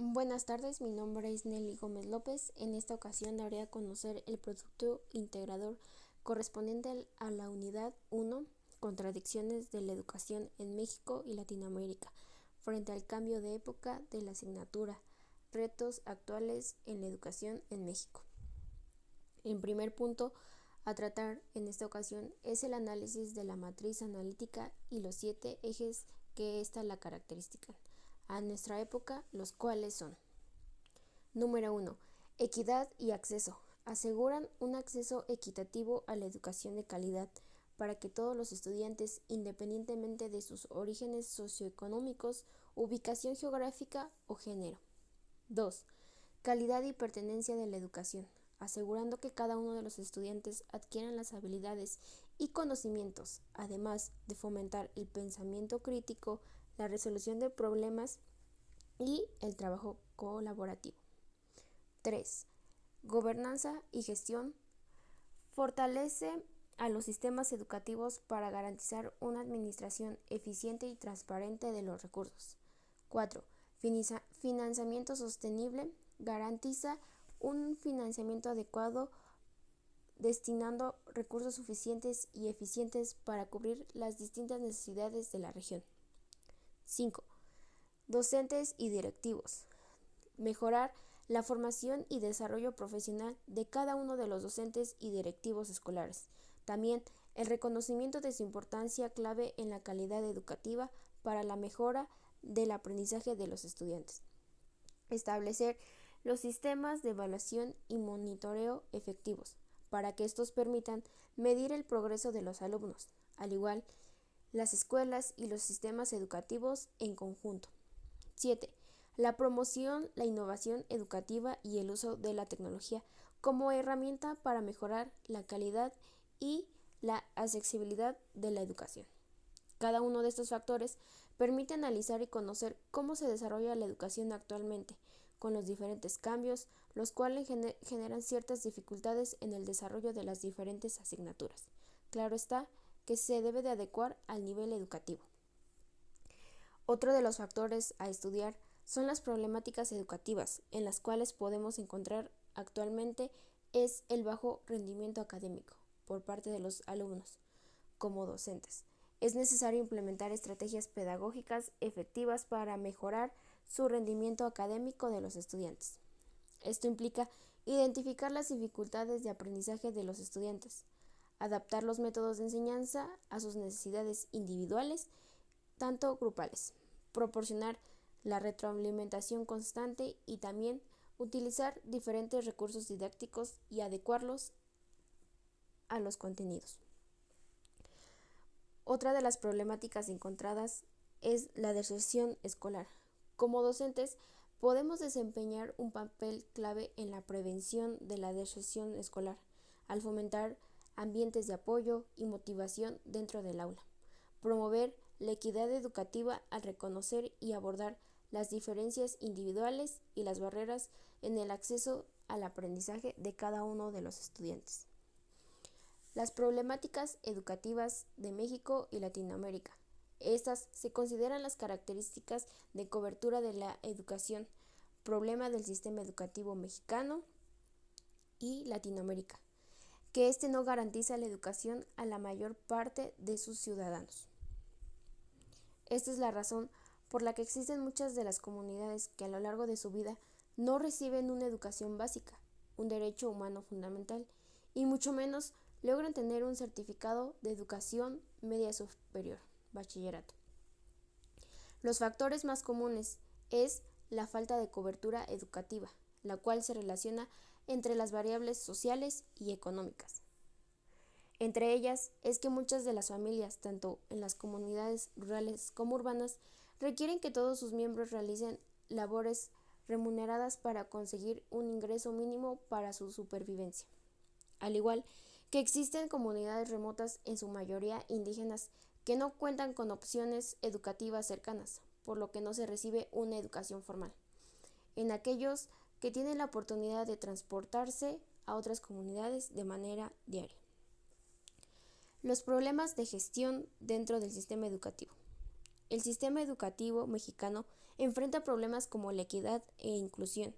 Buenas tardes, mi nombre es Nelly Gómez López. En esta ocasión daré a conocer el producto integrador correspondiente a la unidad 1, contradicciones de la educación en México y Latinoamérica, frente al cambio de época de la asignatura, retos actuales en la educación en México. El primer punto a tratar en esta ocasión es el análisis de la matriz analítica y los 7 ejes que ésta la caracterizan a nuestra época, los cuales son: Número 1. Equidad y acceso. Aseguran un acceso equitativo a la educación de calidad para que todos los estudiantes, independientemente de sus orígenes socioeconómicos, ubicación geográfica o género. 2. Calidad y pertenencia de la educación, asegurando que cada uno de los estudiantes adquieran las habilidades y conocimientos, además de fomentar el pensamiento crítico, la resolución de problemas y el trabajo colaborativo. 3. Gobernanza y gestión. Fortalece a los sistemas educativos para garantizar una administración eficiente y transparente de los recursos. 4. Financiamiento sostenible. Garantiza un financiamiento adecuado destinando recursos suficientes y eficientes para cubrir las distintas necesidades de la región. 5. Docentes y directivos. Mejorar la formación y desarrollo profesional de cada uno de los docentes y directivos escolares. También el reconocimiento de su importancia clave en la calidad educativa para la mejora del aprendizaje de los estudiantes. Establecer los sistemas de evaluación y monitoreo efectivos para que estos permitan medir el progreso de los alumnos, al igual las escuelas y los sistemas educativos en conjunto. 7. La promoción, la innovación educativa y el uso de la tecnología como herramienta para mejorar la calidad y la accesibilidad de la educación. Cada uno de estos factores permite analizar y conocer cómo se desarrolla la educación actualmente, con los diferentes cambios, los cuales generan ciertas dificultades en el desarrollo de las diferentes asignaturas. Claro está que se debe de adecuar al nivel educativo. Otro de los factores a estudiar son las problemáticas educativas, en las cuales podemos encontrar actualmente es el bajo rendimiento académico por parte de los alumnos como docentes. Es necesario implementar estrategias pedagógicas efectivas para mejorar su rendimiento académico de los estudiantes. Esto implica identificar las dificultades de aprendizaje de los estudiantes, adaptar los métodos de enseñanza a sus necesidades individuales, tanto grupales, proporcionar la retroalimentación constante y también utilizar diferentes recursos didácticos y adecuarlos a los contenidos. Otra de las problemáticas encontradas es la deserción escolar. Como docentes, podemos desempeñar un papel clave en la prevención de la deserción escolar, al fomentar ambientes de apoyo y motivación dentro del aula, promover la equidad educativa al reconocer y abordar las diferencias individuales y las barreras en el acceso al aprendizaje de cada uno de los estudiantes. Las problemáticas educativas de México y Latinoamérica. Estas se consideran las características de cobertura de la educación, problema del sistema educativo mexicano y Latinoamérica, que éste no garantiza la educación a la mayor parte de sus ciudadanos. Esta es la razón por la que existen muchas de las comunidades que a lo largo de su vida no reciben una educación básica, un derecho humano fundamental, y mucho menos logran tener un certificado de educación media superior, bachillerato. Los factores más comunes es la falta de cobertura educativa, la cual se relaciona entre las variables sociales y económicas. Entre ellas es que muchas de las familias, tanto en las comunidades rurales como urbanas, requieren que todos sus miembros realicen labores remuneradas para conseguir un ingreso mínimo para su supervivencia. Al igual que existen comunidades remotas, en su mayoría indígenas, que no cuentan con opciones educativas cercanas, por lo que no se recibe una educación formal. En aquellos que tienen la oportunidad de transportarse a otras comunidades de manera diaria. Los problemas de gestión dentro del sistema educativo. El sistema educativo mexicano enfrenta problemas como la equidad e inclusión.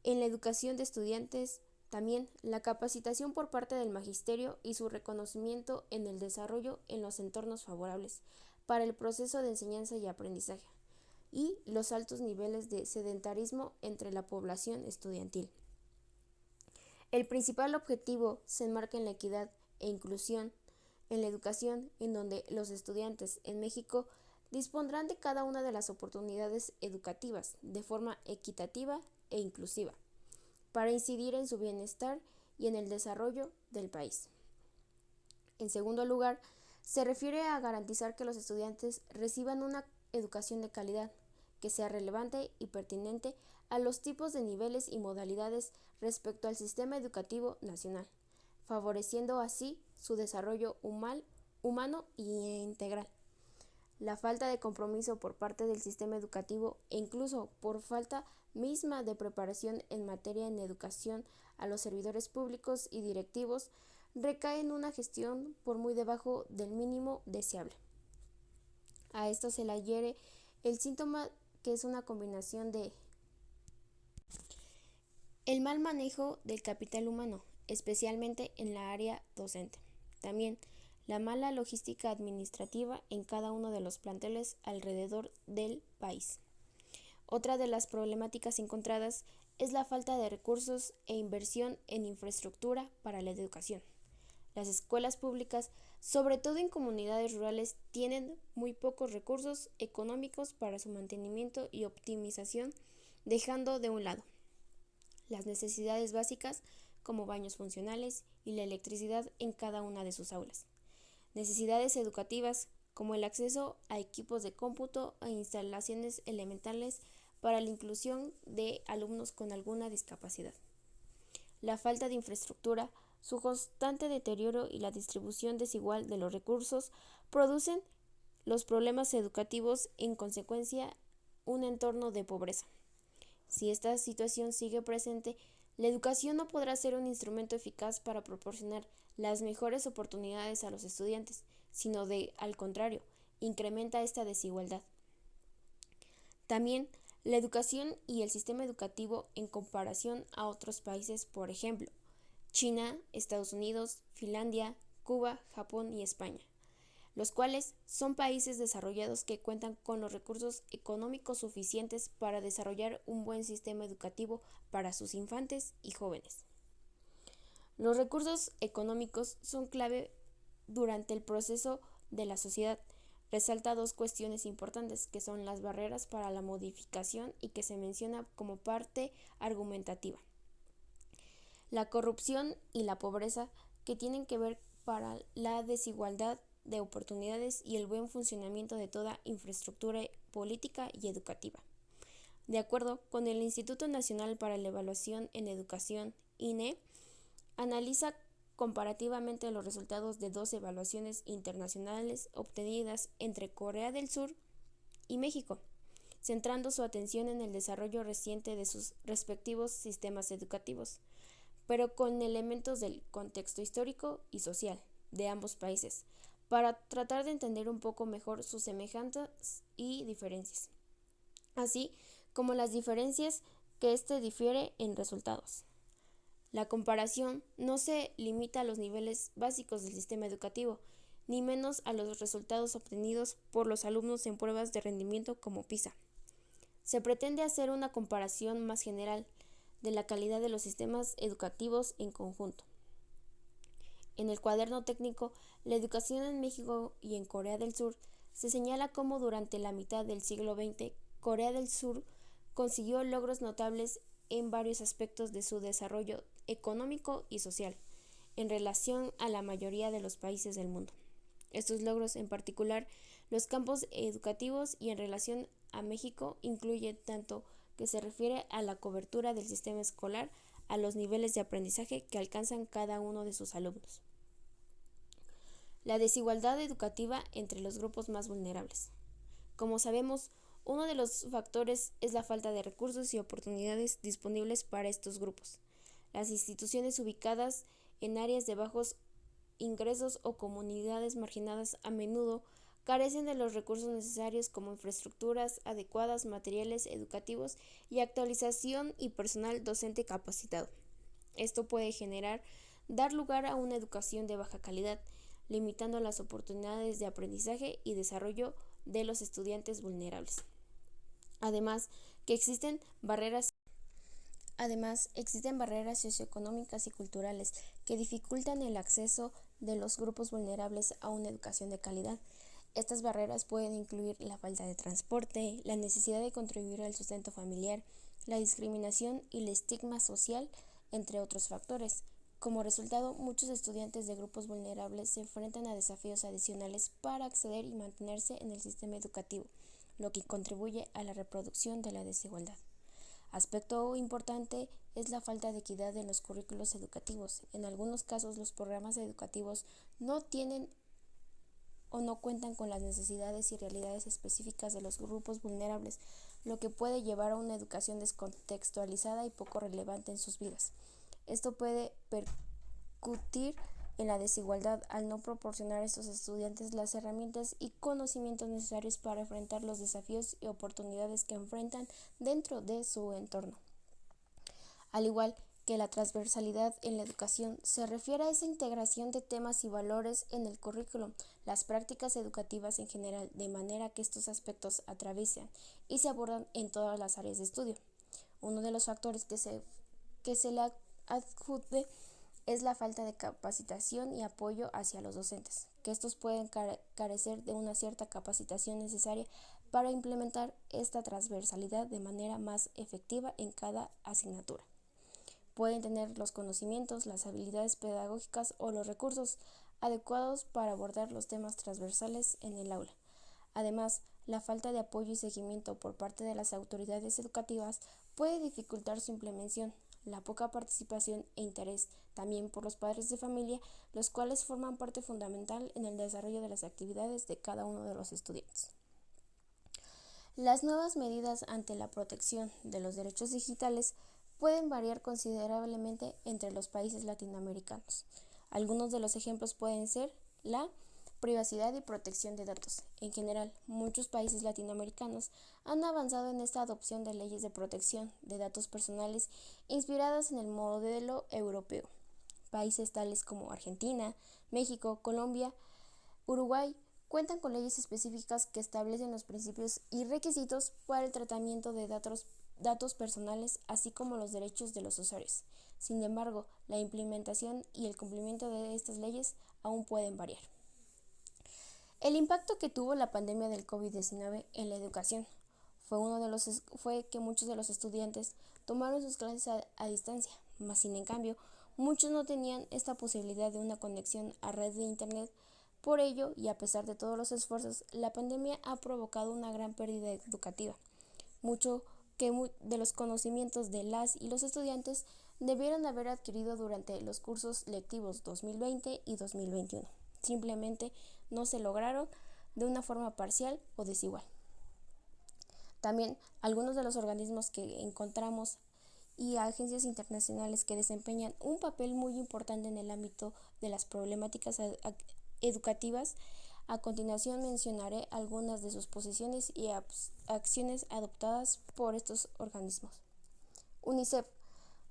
En la educación de estudiantes, también la capacitación por parte del magisterio y su reconocimiento en el desarrollo en los entornos favorables para el proceso de enseñanza y aprendizaje, y los altos niveles de sedentarismo entre la población estudiantil. El principal objetivo se enmarca en la equidad e inclusión en la educación, en donde los estudiantes en México dispondrán de cada una de las oportunidades educativas de forma equitativa e inclusiva, para incidir en su bienestar y en el desarrollo del país. En segundo lugar, se refiere a garantizar que los estudiantes reciban una educación de calidad, que sea relevante y pertinente a los tipos de niveles y modalidades respecto al sistema educativo nacional, favoreciendo así su desarrollo humano e integral. La falta de compromiso por parte del sistema educativo e incluso por falta misma de preparación en materia en educación a los servidores públicos y directivos recae en una gestión por muy debajo del mínimo deseable. A esto se le adhiere el síntoma, que es una combinación de el mal manejo del capital humano, especialmente en la área docente. También la mala logística administrativa en cada uno de los planteles alrededor del país. Otra de las problemáticas encontradas es la falta de recursos e inversión en infraestructura para la educación. Las escuelas públicas, sobre todo en comunidades rurales, tienen muy pocos recursos económicos para su mantenimiento y optimización, dejando de un lado las necesidades básicas como baños funcionales y la electricidad en cada una de sus aulas. Necesidades educativas como el acceso a equipos de cómputo e instalaciones elementales para la inclusión de alumnos con alguna discapacidad. La falta de infraestructura, su constante deterioro y la distribución desigual de los recursos producen los problemas educativos, en consecuencia, un entorno de pobreza. Si esta situación sigue presente, la educación no podrá ser un instrumento eficaz para proporcionar las mejores oportunidades a los estudiantes, sino al contrario, incrementa esta desigualdad. También la educación y el sistema educativo en comparación a otros países, por ejemplo, China, Estados Unidos, Finlandia, Cuba, Japón y España, los cuales son países desarrollados que cuentan con los recursos económicos suficientes para desarrollar un buen sistema educativo para sus infantes y jóvenes. Los recursos económicos son clave durante el proceso de la sociedad. Resalta dos cuestiones importantes, que son las barreras para la modificación y que se menciona como parte argumentativa. La corrupción y la pobreza, que tienen que ver para la desigualdad de oportunidades y el buen funcionamiento de toda infraestructura política y educativa. De acuerdo con el Instituto Nacional para la Evaluación en Educación, INE, analiza comparativamente los resultados de 2 evaluaciones internacionales obtenidas entre Corea del Sur y México, centrando su atención en el desarrollo reciente de sus respectivos sistemas educativos, pero con elementos del contexto histórico y social de ambos países, para tratar de entender un poco mejor sus semejanzas y diferencias, así como las diferencias que difiere en resultados. La comparación no se limita a los niveles básicos del sistema educativo, ni menos a los resultados obtenidos por los alumnos en pruebas de rendimiento como PISA. Se pretende hacer una comparación más general de la calidad de los sistemas educativos en conjunto. En el cuaderno técnico, la educación en México y en Corea del Sur se señala cómo durante la mitad del siglo XX, Corea del Sur consiguió logros notables en varios aspectos de su desarrollo económico y social, en relación a la mayoría de los países del mundo. Estos logros, en particular los campos educativos y en relación a México, incluyen tanto que se refiere a la cobertura del sistema escolar, a los niveles de aprendizaje que alcanzan cada uno de sus alumnos. La desigualdad educativa entre los grupos más vulnerables. Como sabemos, uno de los factores es la falta de recursos y oportunidades disponibles para estos grupos. Las instituciones ubicadas en áreas de bajos ingresos o comunidades marginadas a menudo carecen de los recursos necesarios como infraestructuras adecuadas, materiales educativos y actualización y personal docente capacitado. Esto puede dar lugar a una educación de baja calidad, limitando las oportunidades de aprendizaje y desarrollo de los estudiantes vulnerables. Además, existen barreras socioeconómicas y culturales que dificultan el acceso de los grupos vulnerables a una educación de calidad. Estas barreras pueden incluir la falta de transporte, la necesidad de contribuir al sustento familiar, la discriminación y el estigma social, entre otros factores. Como resultado, muchos estudiantes de grupos vulnerables se enfrentan a desafíos adicionales para acceder y mantenerse en el sistema educativo, lo que contribuye a la reproducción de la desigualdad. Aspecto importante es la falta de equidad en los currículos educativos. En algunos casos, los programas educativos no tienen o no cuentan con las necesidades y realidades específicas de los grupos vulnerables, lo que puede llevar a una educación descontextualizada y poco relevante en sus vidas. Esto puede percutir en la desigualdad al no proporcionar a estos estudiantes las herramientas y conocimientos necesarios para enfrentar los desafíos y oportunidades que enfrentan dentro de su entorno. Al igual que la transversalidad en la educación se refiere a esa integración de temas y valores en el currículum, las prácticas educativas en general, de manera que estos aspectos atraviesen y se abordan en todas las áreas de estudio. Uno de los factores que se le adjude es la falta de capacitación y apoyo hacia los docentes, que estos pueden carecer de una cierta capacitación necesaria para implementar esta transversalidad de manera más efectiva en cada asignatura. Pueden tener los conocimientos, las habilidades pedagógicas o los recursos adecuados para abordar los temas transversales en el aula. Además, la falta de apoyo y seguimiento por parte de las autoridades educativas puede dificultar su implementación. La poca participación e interés también por los padres de familia, los cuales forman parte fundamental en el desarrollo de las actividades de cada uno de los estudiantes. Las nuevas medidas ante la protección de los derechos digitales pueden variar considerablemente entre los países latinoamericanos. Algunos de los ejemplos pueden ser la privacidad y protección de datos. En general, muchos países latinoamericanos han avanzado en esta adopción de leyes de protección de datos personales inspiradas en el modelo europeo. Países tales como Argentina, México, Colombia, Uruguay cuentan con leyes específicas que establecen los principios y requisitos para el tratamiento de datos personales, así como los derechos de los usuarios. Sin embargo, la implementación y el cumplimiento de estas leyes aún pueden variar. El impacto que tuvo la pandemia del COVID-19 en la educación fue que muchos de los estudiantes tomaron sus clases a distancia, mas sin en cambio, muchos no tenían esta posibilidad de una conexión a red de internet. Por ello, y a pesar de todos los esfuerzos, la pandemia ha provocado una gran pérdida educativa. Mucho de los conocimientos de las y los estudiantes debieron haber adquirido durante los cursos lectivos 2020 y 2021. Simplemente no se lograron de una forma parcial o desigual. También algunos de los organismos que encontramos y agencias internacionales que desempeñan un papel muy importante en el ámbito de las problemáticas educativas. A continuación mencionaré algunas de sus posiciones y acciones adoptadas por estos organismos. UNICEF,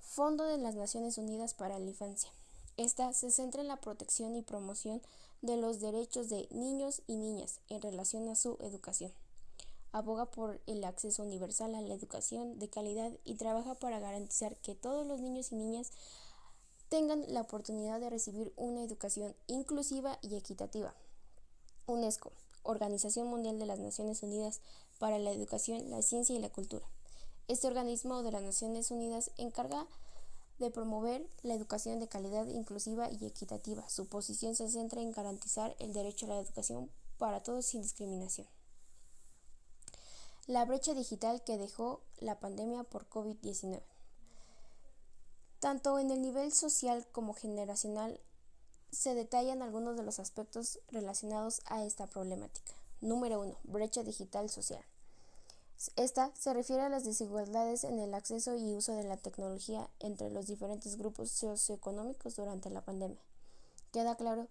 Fondo de las Naciones Unidas para la Infancia. Esta se centra en la protección y promoción de los derechos de niños y niñas en relación a su educación. Aboga por el acceso universal a la educación de calidad y trabaja para garantizar que todos los niños y niñas tengan la oportunidad de recibir una educación inclusiva y equitativa. UNESCO, Organización Mundial de las Naciones Unidas para la Educación, la Ciencia y la Cultura. Este organismo de las Naciones Unidas encarga de promover la educación de calidad inclusiva y equitativa. Su posición se centra en garantizar el derecho a la educación para todos sin discriminación. La brecha digital que dejó la pandemia por COVID-19. Tanto en el nivel social como generacional se detallan algunos de los aspectos relacionados a esta problemática. Número 1. Brecha digital social. Esta se refiere a las desigualdades en el acceso y uso de la tecnología entre los diferentes grupos socioeconómicos durante la pandemia. Queda claro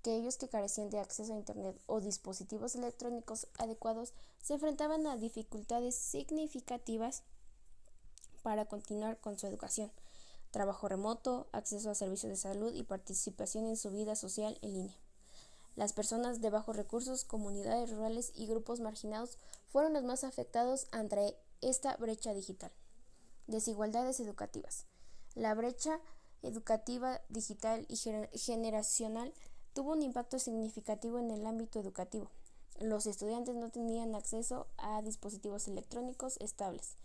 que ellos que carecían de acceso a Internet o dispositivos electrónicos adecuados se enfrentaban a dificultades significativas para continuar con su educación, trabajo remoto, acceso a servicios de salud y participación en su vida social en línea. Las personas de bajos recursos, comunidades rurales y grupos marginados fueron los más afectados ante esta brecha digital. Desigualdades educativas. La brecha educativa digital y generacional tuvo un impacto significativo en el ámbito educativo. Los estudiantes no tenían acceso a dispositivos electrónicos estables,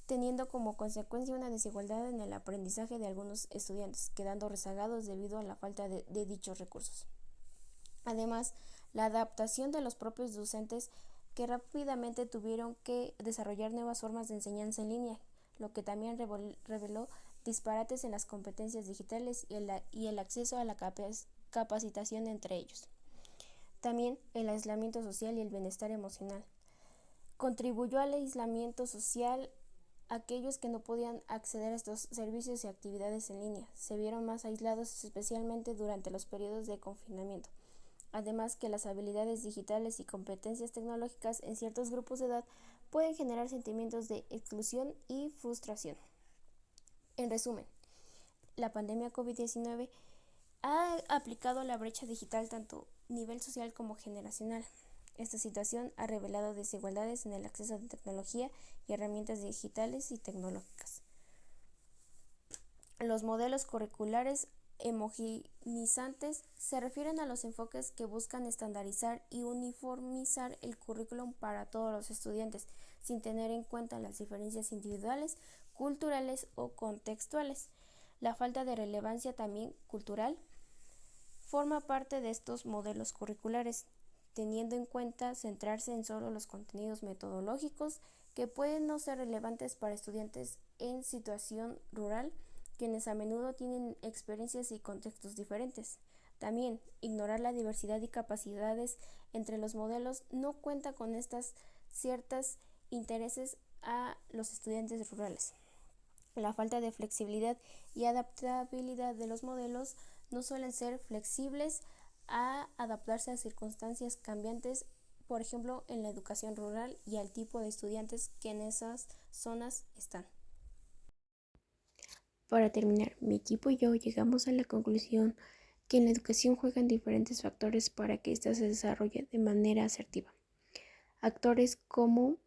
teniendo como consecuencia una desigualdad en el aprendizaje de algunos estudiantes, quedando rezagados debido a la falta de dichos recursos. Además, la adaptación de los propios docentes que rápidamente tuvieron que desarrollar nuevas formas de enseñanza en línea, lo que también reveló disparates en las competencias digitales y el acceso a la capacitación entre ellos. También el aislamiento social y el bienestar emocional. Contribuyó al aislamiento social. Aquellos que no podían acceder a estos servicios y actividades en línea se vieron más aislados, especialmente durante los periodos de confinamiento. Además que las habilidades digitales y competencias tecnológicas en ciertos grupos de edad pueden generar sentimientos de exclusión y frustración. En resumen, la pandemia COVID-19 ha aplicado la brecha digital tanto a nivel social como generacional. Esta situación ha revelado desigualdades en el acceso a tecnología y herramientas digitales y tecnológicas. Los modelos curriculares homogeneizantes se refieren a los enfoques que buscan estandarizar y uniformizar el currículum para todos los estudiantes, sin tener en cuenta las diferencias individuales, culturales o contextuales. La falta de relevancia también cultural forma parte de estos modelos curriculares, teniendo en cuenta centrarse en solo los contenidos metodológicos que pueden no ser relevantes para estudiantes en situación rural, quienes a menudo tienen experiencias y contextos diferentes. También, ignorar la diversidad y capacidades entre los modelos no cuenta con estas ciertos intereses a los estudiantes rurales. La falta de flexibilidad y adaptabilidad de los modelos no suelen ser flexibles a adaptarse a circunstancias cambiantes, por ejemplo, en la educación rural y al tipo de estudiantes que en esas zonas están. Para terminar, mi equipo y yo llegamos a la conclusión que en la educación juegan diferentes factores para que ésta se desarrolle de manera asertiva. Actores como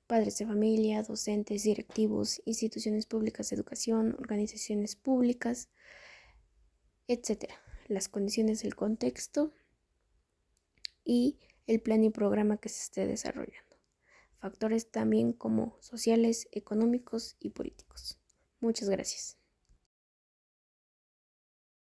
padres de familia, docentes, directivos, instituciones públicas de educación, organizaciones públicas, etc. Las condiciones del contexto y el plan y programa que se esté desarrollando. Factores también como sociales, económicos y políticos. Muchas gracias.